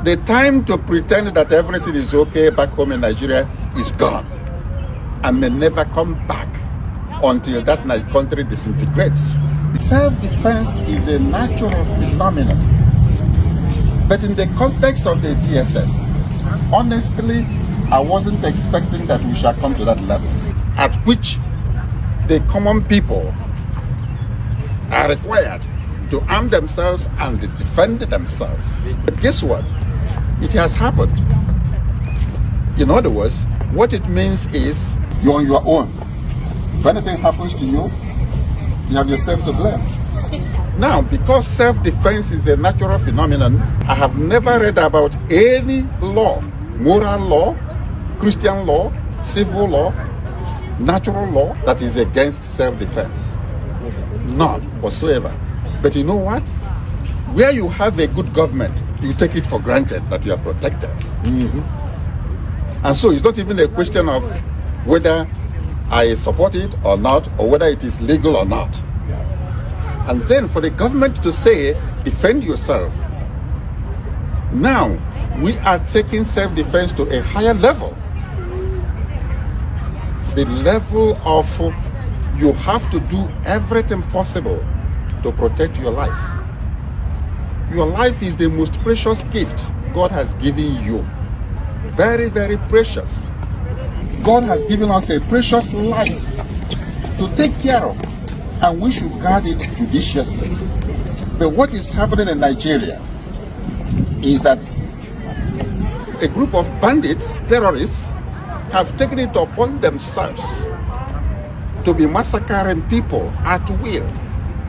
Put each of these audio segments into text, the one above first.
The time to pretend that everything is okay back home in Nigeria is gone and may never come back until that country disintegrates. Self-defense is a natural phenomenon. But in the context of the DSS, honestly, I wasn't expecting that we shall come to that level at which the common people are required to arm themselves and defend themselves. But guess what? It has happened. In other words, what it means is you're on your own. If anything happens to you, you have yourself to blame. Now, because self-defense is a natural phenomenon, I have never read about any law, moral law, Christian law, civil law, natural law that is against self-defense. None whatsoever. But you know what? Where you have a good government, you take it for granted that you are protected. And so it's not even a question of whether I support it or not, or whether it is legal or not. And then for the government to say, defend yourself. Now, we are taking self-defense to a higher level. The level of you have to do everything possible to protect your life. Your life is the most precious gift God has given you. Very, very precious. God has given us a precious life to take care of, and we should guard it judiciously. But what is happening in Nigeria is that a group of bandits, terrorists, have taken it upon themselves to be massacring people at will.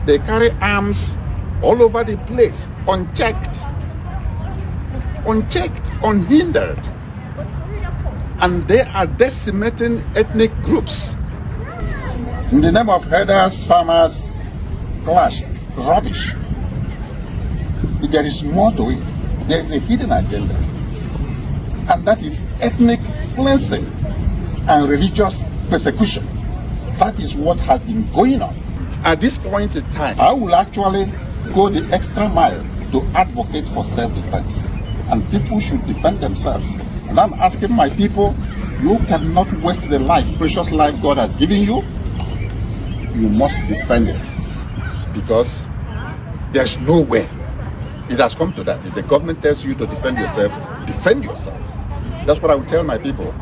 They carry arms all over the place, unchecked, unhindered. And they are decimating ethnic groups. In the name of herders, farmers, clash, rubbish. There is more to it. There is a hidden agenda. And that is ethnic cleansing and religious persecution. That is what has been going on. At this point in time, I will actually go the extra mile to advocate for self-defense. And people should defend themselves. And I'm asking my people, you cannot waste the life, precious life God has given you. You must defend it. Because there's no way. It has come to that. If the government tells you to defend yourself, defend yourself. That's what I will tell my people.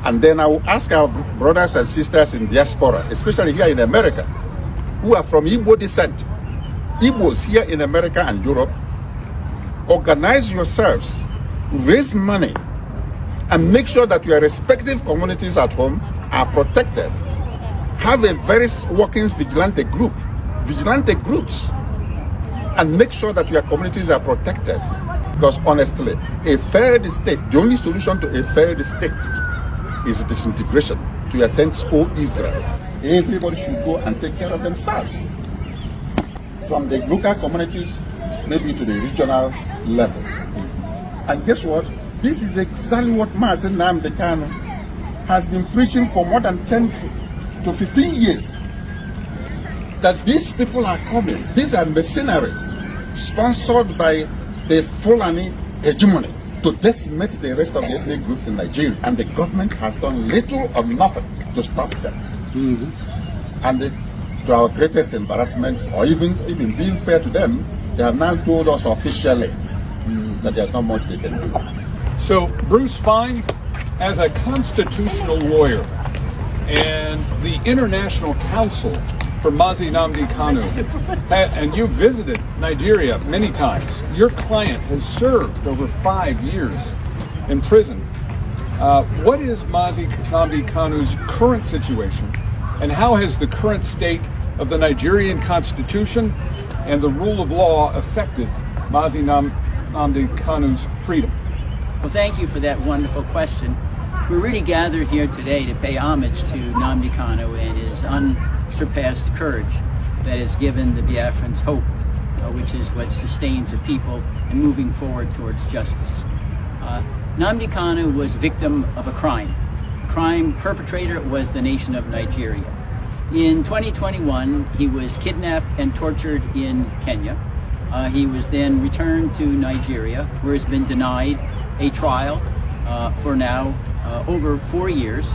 And then I will ask our brothers and sisters in diaspora, especially here in America, who are from Igbo descent. Igbos here in America and Europe, organize yourselves, raise money, and make sure that your respective communities at home are protected. Have a very working vigilante groups, and make sure that your communities are protected. Because honestly, a failed state, the only solution to a failed state is disintegration. To your tents, O Israel. Everybody should go and take care of themselves. From the local communities, maybe to the regional level. And guess what? This is exactly what Mazi Nnamdi Kanu has been preaching for more than 10 to 15 years. That these people are coming. These are mercenaries sponsored by the Fulani hegemony to decimate the rest of the ethnic groups in Nigeria. And the government has done little or nothing to stop them. And to our greatest embarrassment, or even being fair to them, they have now told us officially that there's not much they can do. So, Bruce Fine, as a constitutional lawyer and the International Council for Mazi Nnamdi Kanu, and you visited Nigeria many times. Your client has served over 5 years in prison. What is Mazi Nnamdi Kanu's current situation, and how has the current state of the Nigerian Constitution and the rule of law affected Mazi Nnamdi Kanu's freedom? Well, thank you for that wonderful question. We're really gathered here today to pay homage to Nnamdi Kanu and his unsurpassed courage that has given the Biafrans hope, which is what sustains the people and moving forward towards justice. Nnamdi Kanu was victim of a crime. Crime perpetrator was the nation of Nigeria. In 2021, he was kidnapped and tortured in Kenya. He was then returned to Nigeria, where he's been denied a trial for now over 4 years.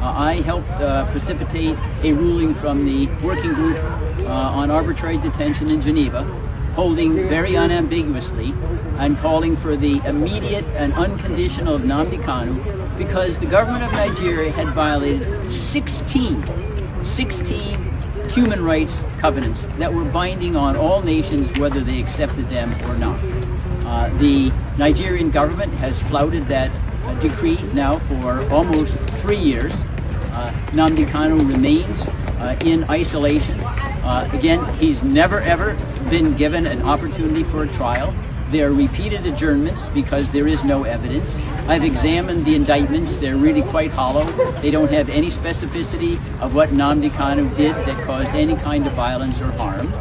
I helped precipitate a ruling from the working group on arbitrary detention in Geneva, holding very unambiguously and calling for the immediate and unconditional Nnamdi Kanu, because the government of Nigeria had violated 16 human rights covenants that were binding on all nations, whether they accepted them or not. The Nigerian government has flouted that decree now for almost 3 years. Nnamdi Kanu remains in isolation. Again, he's never ever been given an opportunity for a trial. There are repeated adjournments because there is no evidence. I've examined the indictments. They're really quite hollow. They don't have any specificity of what Nnamdi Kanu did that caused any kind of violence or harm.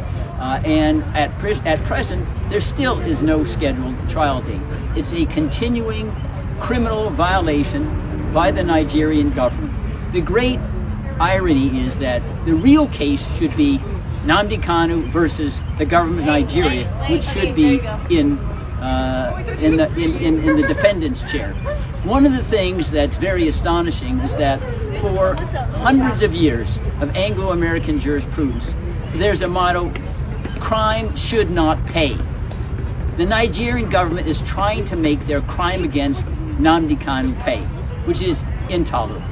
And at present, there still is no scheduled trial date. It's a continuing criminal violation by the Nigerian government. The great irony is that the real case should be Nnamdi Kanu versus the government of Nigeria, which should be in the defendant's chair. One of the things that's very astonishing is that for hundreds of years of Anglo-American jurisprudence, there's a motto: crime should not pay. The Nigerian government is trying to make their crime against Nnamdi Kanu pay, which is intolerable.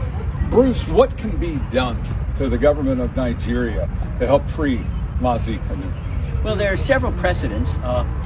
Bruce, what can be done to the government of Nigeria to help free Mazi Kanu? Well, there are several precedents.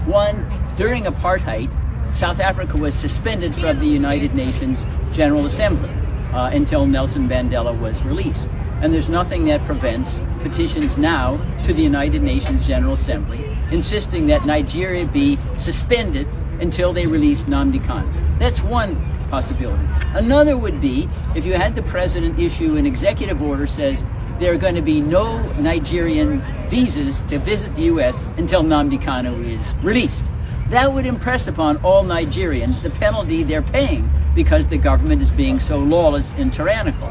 One, during apartheid, South Africa was suspended from the United Nations General Assembly until Nelson Mandela was released. And there's nothing that prevents petitions now to the United Nations General Assembly insisting that Nigeria be suspended until they release Nnamdi Kanu. That's one possibility. Another would be if you had the president issue an executive order says there are going to be no Nigerian visas to visit the U.S. until Nnamdi Kanu is released. That would impress upon all Nigerians the penalty they're paying because the government is being so lawless and tyrannical.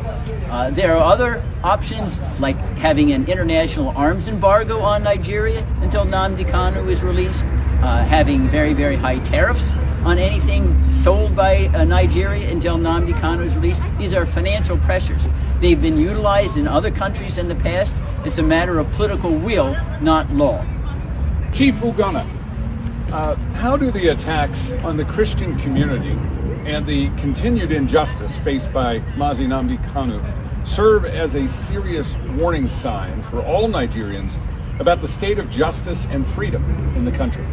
There are other options, like having an international arms embargo on Nigeria until Nnamdi Kanu is released, having very, very high tariffs on anything sold by Nigeria until Nnamdi Kanu is released. These are financial pressures. They've been utilized in other countries in the past. It's a matter of political will, not law. Chief Ugonna, how do the attacks on the Christian community and the continued injustice faced by Mazi Nnamdi Kanu serve as a serious warning sign for all Nigerians about the state of justice and freedom in the country?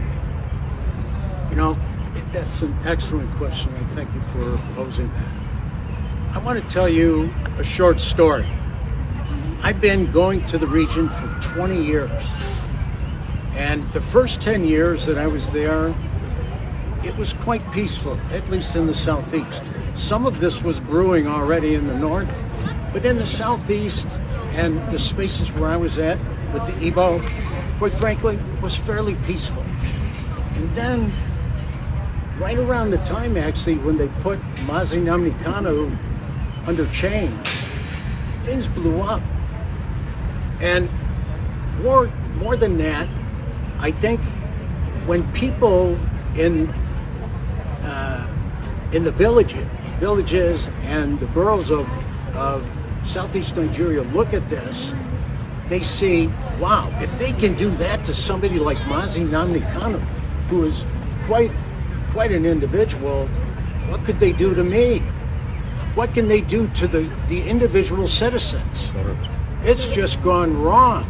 You know, that's an excellent question, and thank you for posing that. I want to tell you a short story. I've been going to the region for 20 years, and the first 10 years that I was there, it was quite peaceful, at least in the southeast. Some of this was brewing already in the north, but in the southeast and the spaces where I was at with the Igbo, quite frankly, was fairly peaceful. And then, right around the time actually when they put Mazi Nnamdi Kanu under chains, things blew up. And more than that, I think when people in the villages and the boroughs of Southeast Nigeria look at this, they see, wow, if they can do that to somebody like Mazi Nnamdi Kanu, who is quite an individual, what could they do to me? What can they do to the individual citizens? It's just gone wrong.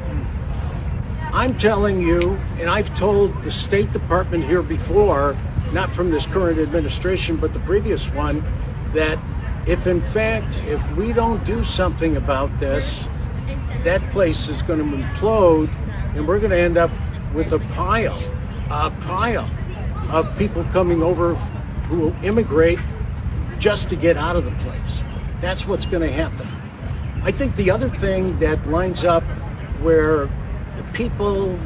I'm telling you, and I've told the State Department here before, not from this current administration, but the previous one, that if in fact, if we don't do something about this, that place is going to implode, and we're going to end up with a pile of people coming over who will immigrate just to get out of the place. That's what's going to happen. I think the other thing that lines up where the people,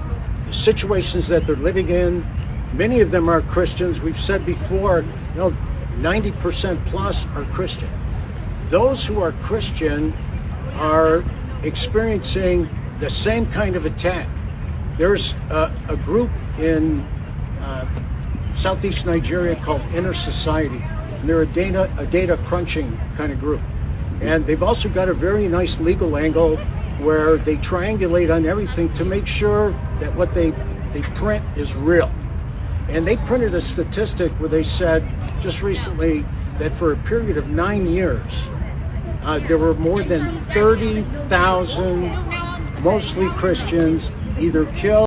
the situations that they're living in, many of them are Christians. We've said before, 90% plus are Christian. Those who are Christian are experiencing the same kind of attack. There's a group in Southeast Nigeria called Inner Society, and they're a data crunching kind of group. And they've also got a very nice legal angle where they triangulate on everything to make sure that what they print is real. And they printed a statistic where they said just recently that for a period of 9 years, there were more than 30,000, mostly Christians, either killed